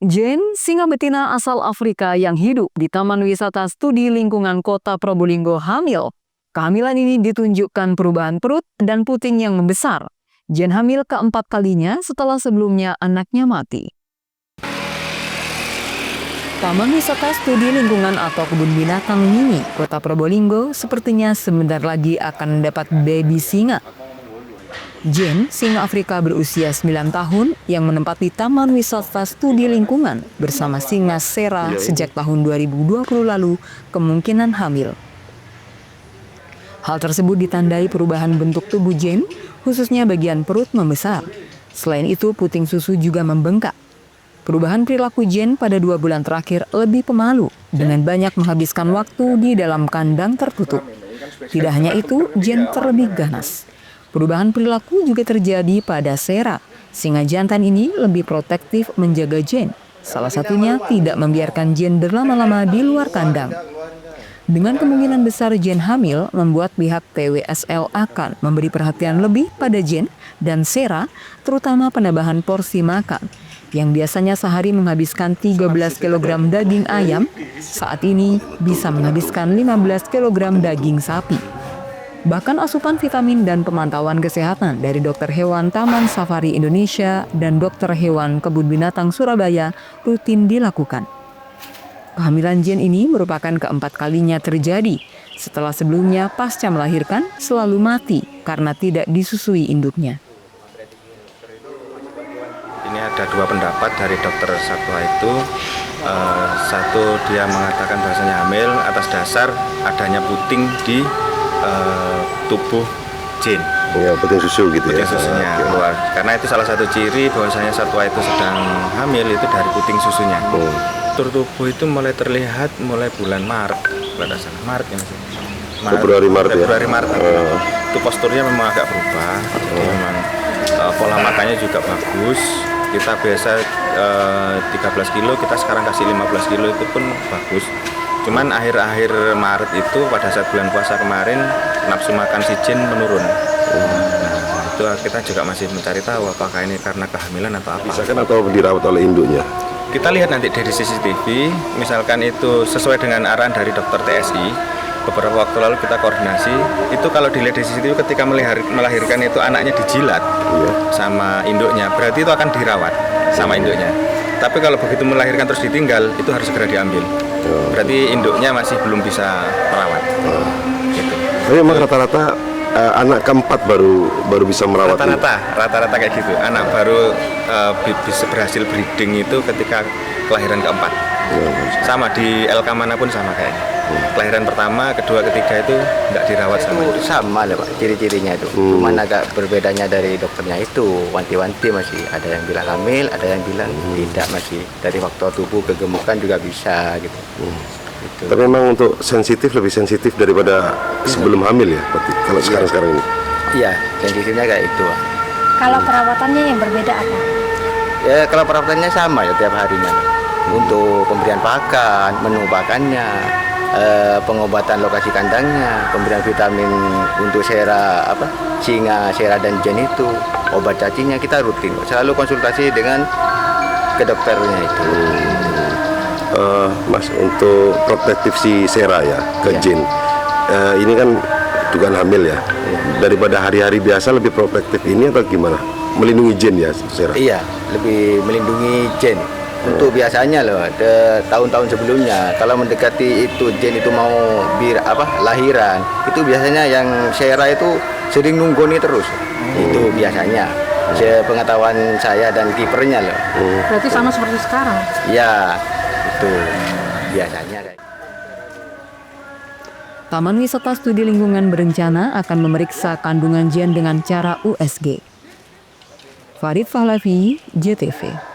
Jane, singa betina asal Afrika yang hidup di Taman Wisata Studi Lingkungan Kota Probolinggo hamil. Kehamilan ini ditunjukkan perubahan perut dan puting yang membesar. Jane hamil keempat kalinya setelah sebelumnya anaknya mati. Taman Wisata Studi Lingkungan atau Kebun Binatang Mini Kota Probolinggo sepertinya sebentar lagi akan mendapat baby singa. Jane, singa Afrika berusia 9 tahun yang menempati Taman Wisata Studi Lingkungan bersama singa Sera sejak tahun 2020 lalu kemungkinan hamil. Hal tersebut ditandai perubahan bentuk tubuh Jane, khususnya bagian perut membesar. Selain itu, puting susu juga membengkak. Perubahan perilaku Jane pada 2 bulan terakhir lebih pemalu dengan banyak menghabiskan waktu di dalam kandang tertutup. Tidak hanya itu, Jane terlebih ganas. Perubahan perilaku juga terjadi pada Sera. Singa jantan ini lebih protektif menjaga Jane. Salah satunya tidak membiarkan Jane berlama-lama di luar kandang. Dengan kemungkinan besar Jane hamil, membuat pihak TWSL akan memberi perhatian lebih pada Jane dan Sera, terutama penambahan porsi makan. Yang biasanya sehari menghabiskan 13 kg daging ayam, saat ini bisa menghabiskan 15 kg daging sapi. Bahkan asupan vitamin dan pemantauan kesehatan dari dokter hewan Taman Safari Indonesia dan dokter hewan Kebun Binatang Surabaya rutin dilakukan. Kehamilan Jane ini merupakan keempat kalinya terjadi setelah sebelumnya pasca melahirkan selalu mati karena tidak disusui induknya. Ini ada 2 pendapat dari dokter satwa itu. Satu, dia mengatakan bahasanya hamil atas dasar adanya puting di tubuh Jane. Ya, puting susu gitu ya. Puting susunya keluar. Karena itu salah satu ciri bahwasanya satwa itu sedang hamil itu dari puting susunya. Struktur tubuh itu mulai terlihat mulai bulan Maret, pada sana Maret ya Mas. Februari Maret ya. Itu posturnya memang agak berubah. Jadi memang pola makannya juga bagus. Kita biasa 13 kilo, kita sekarang kasih 15 kilo itu pun bagus. Cuman akhir-akhir Maret itu pada saat bulan puasa kemarin nafsu makan si Jane menurun. Nah, itu kita juga masih mencari tahu apakah ini karena kehamilan atau apa. Misalkan atau dirawat oleh induknya. Kita lihat nanti dari CCTV, misalkan itu sesuai dengan arahan dari dokter TSI. Beberapa waktu lalu kita koordinasi, itu kalau dilihat di CCTV ketika melahirkan itu anaknya dijilat sama induknya, berarti itu akan dirawat sama induknya. Tapi kalau begitu melahirkan terus ditinggal, itu harus segera diambil. Berarti induknya masih belum bisa merawat. Gitu. Tapi memang rata-rata anak keempat baru bisa merawat. Rata-rata kayak gitu. Anak baru bisa berhasil breeding itu ketika kelahiran keempat. Sama di LK manapun sama kayaknya. Kelahiran pertama, kedua, ketiga itu tidak dirawat sama itu. Sama lah Pak, ciri-cirinya itu. Cuman agak berbedanya dari dokternya itu, wanti-wanti masih ada yang bilang hamil, ada yang bilang tidak, masih dari faktor tubuh kegemukan juga bisa gitu. Gitu. Tapi memang untuk lebih sensitif daripada sebelum hamil ya, berarti kalau sekarang ini. Iya, sensitifnya kayak itu. Kalau perawatannya yang berbeda apa? Ya kalau perawatannya sama ya tiap harinya. Untuk pemberian pakan, menu pakannya, pengobatan lokasi kandangnya, pemberian vitamin untuk singa, Sera dan Jane itu, obat cacingnya kita rutin. Selalu konsultasi dengan ke dokternya itu. Mas, untuk protektif si Sera ya ke Jane, ini kan bukan hamil ya. Daripada hari-hari biasa lebih protektif ini atau gimana? Melindungi Jane ya Sera? Iya, lebih melindungi Jane. Untuk biasanya loh, tahun-tahun sebelumnya kalau mendekati itu Jane itu mau lahiran, itu biasanya yang Sera itu sering nunggoni terus. Itu biasanya. Sepengetahuan saya dan kipernya loh. Berarti sama seperti sekarang? Ya, itu biasanya. Taman Wisata Studi Lingkungan berencana akan memeriksa kandungan Jane dengan cara USG. Farid Pahlavi, JTV.